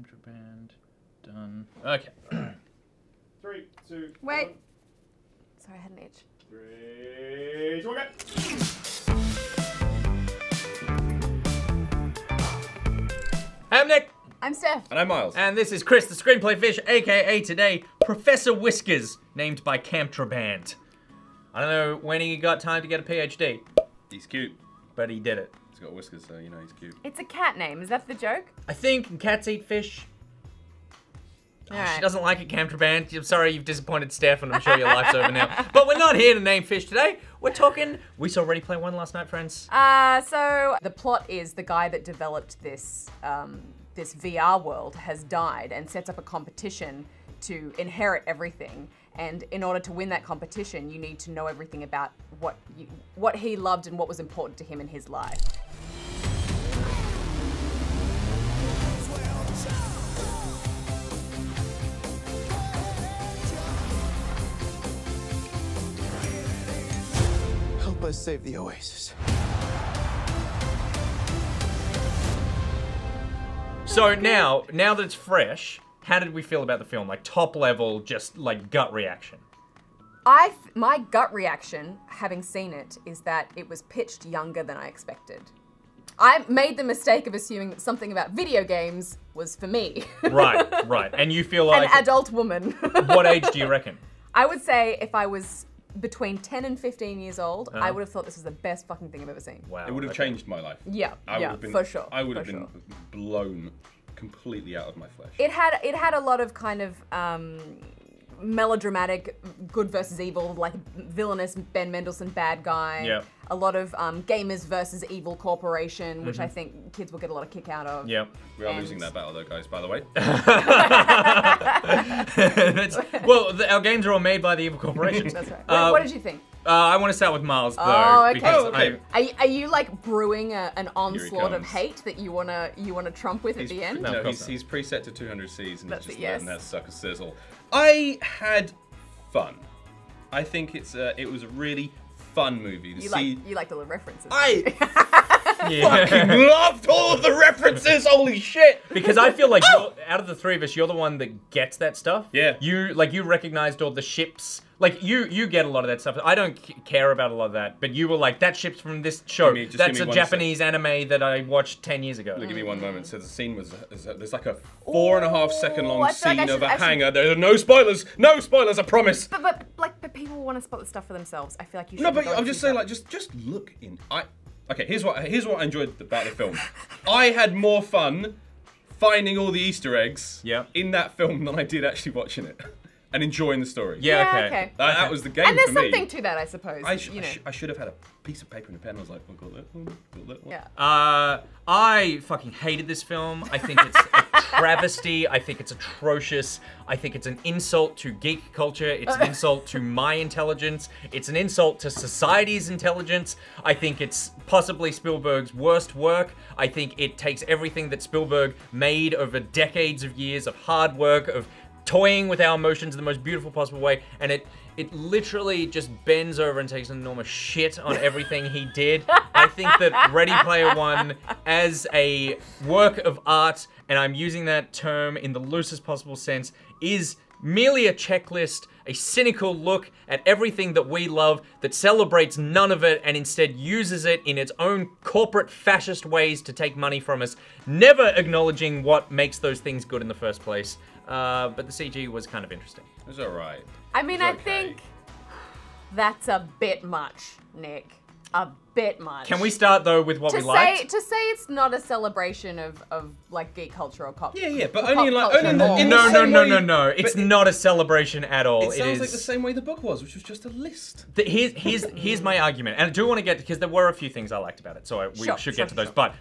Contraband. Done. Okay. 3, 2, Wait. 1. Sorry, I had an itch. 3, 2, 1, go! I'm Nick. I'm Steph. And I'm Miles. And this is Chris, the screenplay fish, aka today, Professor Whiskers, named by Camtraband. I don't know when he got time to get a PhD, He's cute. but he did it. He's got whiskers, so you know he's cute. It's a cat name. Is that the joke? I think cats eat fish. Oh, Alright. she doesn't like it, Camtraband. I'm sorry you've disappointed Steph, and I'm sure your life's over now. But we're not here to name fish today. We're talking... We saw Ready Player One last night, friends. So the plot is the guy that developed this this VR world has died and sets up a competition to inherit everything. And in order to win that competition, you need to know everything about what he loved and what was important to him in his life. Help us save the Oasis. So now that it's fresh, how did we feel about the film? Like top level, just like gut reaction. My gut reaction, having seen it, is that it was pitched younger than I expected. I made the mistake of assuming that something about video games was for me. Right. And you feel like... An adult woman. What age do you reckon? I would say if I was between 10 and 15 years old, I would have thought this was the best fucking thing I've ever seen. Wow. It would have changed my life. Yeah, I would yeah, have been, for sure. I would have for been sure. blown completely out of my flesh. It had a lot of kind of melodramatic good versus evil, like villainous Ben Mendelsohn bad guy. Yep. A lot of gamers versus evil corporation, which I think kids will get a lot of kick out of. Yep. We are losing that battle though, guys, by the way. Our games are all made by the evil corporations. That's right. What did you think? I want to start with Miles, though. Oh, okay. Because Okay. Are you like brewing an onslaught of comes. hate that you wanna trump with at the end? No, of course he's preset to 200 Cs and That's he's just it, yes. letting that sucker sizzle. I had fun. I think it was a really fun movie to see. You liked all the references. Yeah. Loved all of the references. Holy shit! Because I feel like out of the three of us, you're the one that gets that stuff. Yeah. You recognized all the ships. Like you get a lot of that stuff. I don't care about a lot of that, but you were like, that ship's from this show. Just That's give a me one Japanese anime that I watched 10 years ago. Give me one moment. So the scene was there's like a 4.5 second long I feel like scene of a I should- hangar. There are no spoilers. No spoilers. I promise. But people want to spot the stuff for themselves. I feel like you should. No, but I'm just saying, like, just look in. Okay, here's what I enjoyed about the film. I had more fun finding all the Easter eggs in that film than I did actually watching it and enjoying the story. Yeah, okay. That was the game And there's for me. something to that, I suppose. I you know. should have had a piece of paper and a pen. I was like, oh, got that one, got that one. Yeah. I fucking hated this film. I think it's a travesty. I think it's atrocious. I think it's an insult to geek culture. It's an insult to my intelligence. It's an insult to society's intelligence. I think it's possibly Spielberg's worst work. I think it takes everything that Spielberg made over decades of years of hard work, of toying with our emotions in the most beautiful possible way, and it literally just bends over and takes an enormous shit on everything he did. I think that Ready Player One, as a work of art, and I'm using that term in the loosest possible sense, is merely a checklist, a cynical look at everything that we love that celebrates none of it and instead uses it in its own corporate fascist ways to take money from us, never acknowledging what makes those things good in the first place. But the CG was kind of interesting. It was alright. I mean, I think that's a bit much, Nick. A bit much. Can we start though with what we liked? To say it's not a celebration of like geek culture or pop. Yeah, but pop only like culture only more. in the same way- No. It's not a celebration at all. It sounds is like the same way the book was, which was just a list. Here's my argument, and I do want to get, because there were a few things I liked about it, so we should get to those. Sure.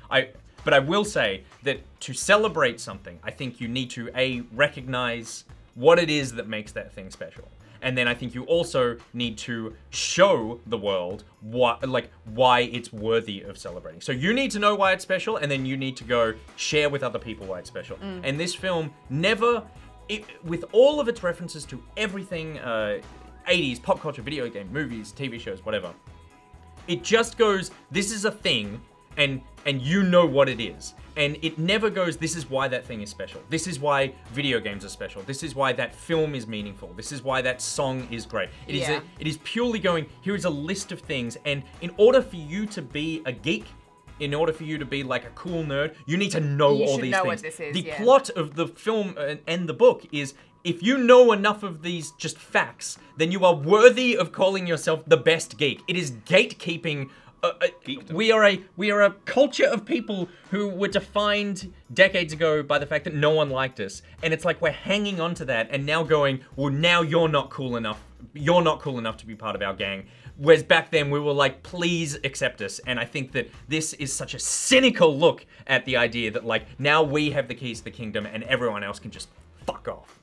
But I will say that to celebrate something, I think you need to recognize what it is that makes that thing special. And then I think you also need to show the world why it's worthy of celebrating. So you need to know why it's special, and then you need to go share with other people why it's special. And this film with all of its references to everything, 80s, pop culture, video game, movies, TV shows, whatever, it just goes, this is a thing, and and you know what it is. And it never goes, this is why that thing is special. This is why video games are special. This is why that film is meaningful. This is why that song is great. It is purely going, here is a list of things, and in order for you to be a geek, in order for you to be like a cool nerd, you need to know all these things. What this is, the plot of the film and the book is, if you know enough of these just facts, then you are worthy of calling yourself the best geek. It is gatekeeping. We are a culture of people who were defined decades ago by the fact that no one liked us, and it's like we're hanging on to that and now going, well, now you're not cool enough. You're not cool enough to be part of our gang. Whereas back then we were like, please accept us. And I think that this is such a cynical look at the idea that like now we have the keys to the kingdom and everyone else can just fuck off.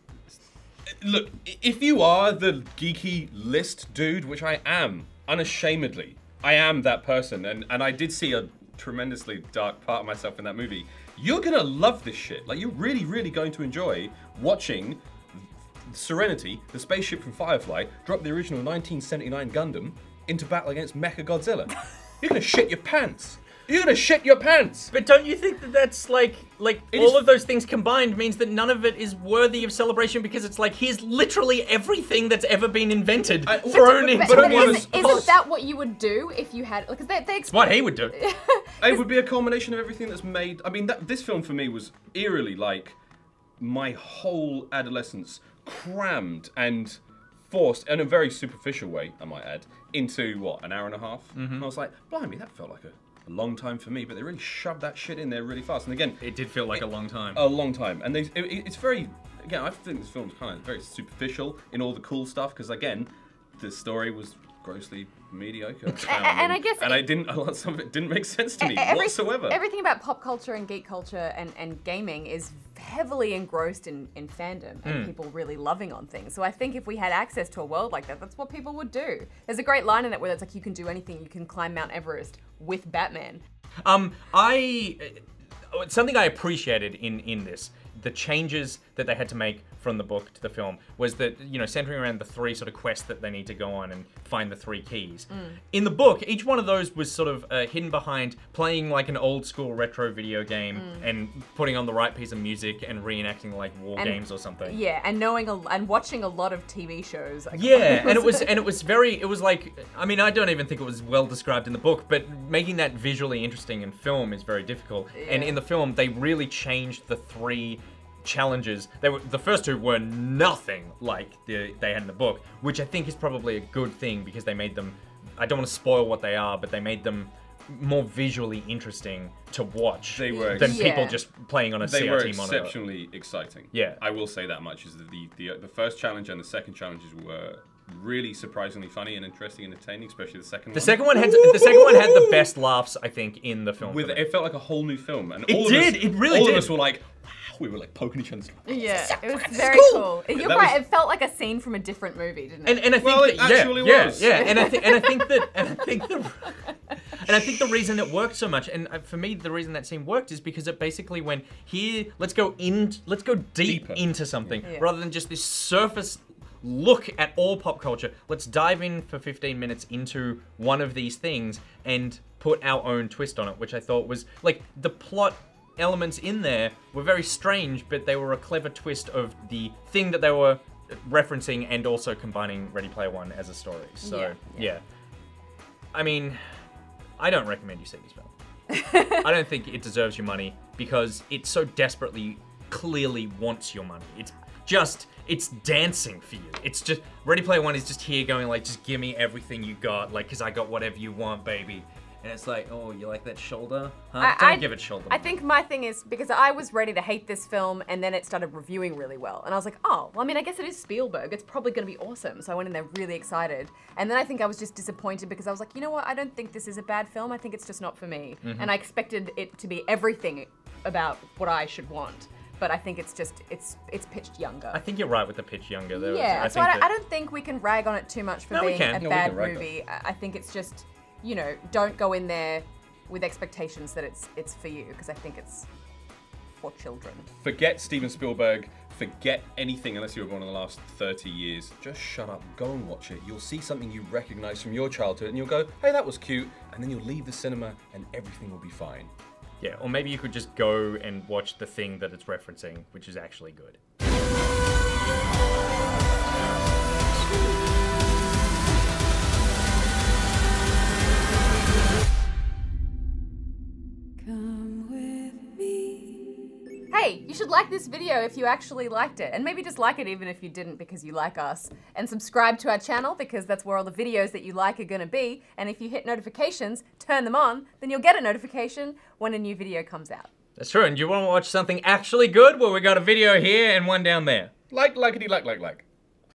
Look, if you are the geeky list dude, which I am, unashamedly, I am that person, and I did see a tremendously dark part of myself in that movie, you're gonna love this shit. Like, you're really, really going to enjoy watching Serenity, the spaceship from Firefly, drop the original 1979 Gundam into battle against Mechagodzilla. You're gonna shit your pants. You're gonna shit your pants! But don't you think that that's like all of those things combined means that none of it is worthy of celebration, because it's like, here's literally everything that's ever been invented thrown into Isn't that what you would do if you had, because they It's what he would do. It would be a culmination of everything that's made. I mean, this film for me was eerily like my whole adolescence crammed and forced, in a very superficial way, I might add, into what, an hour and a half? And I was like, blimey, that felt like a long time for me, but they really shoved that shit in there really fast. And again, it did feel like a long time. A long time. And it's very, again, I think this film's kind of very superficial in all the cool stuff, because again, the story was grossly mediocre. And I guess some of it didn't make sense to me whatsoever. Everything about pop culture and geek culture and gaming is heavily engrossed in fandom and people really loving on things. So I think if we had access to a world like that, that's what people would do. There's a great line in it where it's like, you can do anything, you can climb Mount Everest with Batman. Something I appreciated in this, the changes that they had to make from the book to the film, was that, you know, centering around the three sort of quests that they need to go on and find the three keys. In the book, each one of those was sort of hidden behind playing like an old school retro video game and putting on the right piece of music and reenacting like war games or something. Yeah, and and watching a lot of TV shows. Yeah, and it was like, I mean, I don't even think it was well described in the book, but making that visually interesting in film is very difficult. Yeah. And in the film, they really changed the three challenges. The first two were nothing like they had in the book, which I think is probably a good thing, because they made them, I don't want to spoil what they are, but they made them more visually interesting to watch than people just playing on a CRT monitor. They were exceptionally exciting. Yeah, I will say that much. Is that the first challenge and the second challenges were really surprisingly funny and interesting and entertaining, especially the second one. The second one had the best laughs, I think, in the film. It felt like a whole new film, and all of us were like, we were like poking each other's. Yeah, it was very cool. You're right. It felt like a scene from a different movie, didn't it? And I think and I think the reason it worked so much, and for me the reason that scene worked, is because it basically went, here, let's go deeper into something, rather than just this surface look at all pop culture. Let's dive in for 15 minutes into one of these things and put our own twist on it, which I thought was like, the plot elements in there were very strange, but they were a clever twist of the thing that they were referencing, and also combining Ready Player One as a story. So yeah. I mean, I don't recommend you see this film. I don't think it deserves your money, because it so desperately, clearly wants your money. It's dancing for you. It's just, Ready Player One is just here going like, just give me everything you got, like, cause I got whatever you want, baby. And it's like, oh, you like that shoulder? Huh? Don't give it shoulder. I think my thing is, because I was ready to hate this film, and then it started reviewing really well. And I was like, oh, well, I mean, I guess it is Spielberg. It's probably going to be awesome. So I went in there really excited. And then I think I was just disappointed, because I was like, you know what? I don't think this is a bad film. I think it's just not for me. And I expected it to be everything about what I should want. But I think it's just, it's pitched younger. I think you're right with the pitch younger. Yeah, I don't think we can rag on it too much for being a bad movie. I think it's just, you know, don't go in there with expectations that it's for you, because I think it's for children. Forget Steven Spielberg, forget anything unless you were born in the last 30 years. Just shut up, go and watch it. You'll see something you recognize from your childhood and you'll go, hey, that was cute. And then you'll leave the cinema and everything will be fine. Yeah, or maybe you could just go and watch the thing that it's referencing, which is actually good. Hey, you should like this video if you actually liked it, and maybe just like it even if you didn't because you like us, and subscribe to our channel because that's where all the videos that you like are gonna be, and if you hit notifications, turn them on, then you'll get a notification when a new video comes out. That's true, and do you want to watch something actually good? Well, we got a video here and one down there. Likety, like.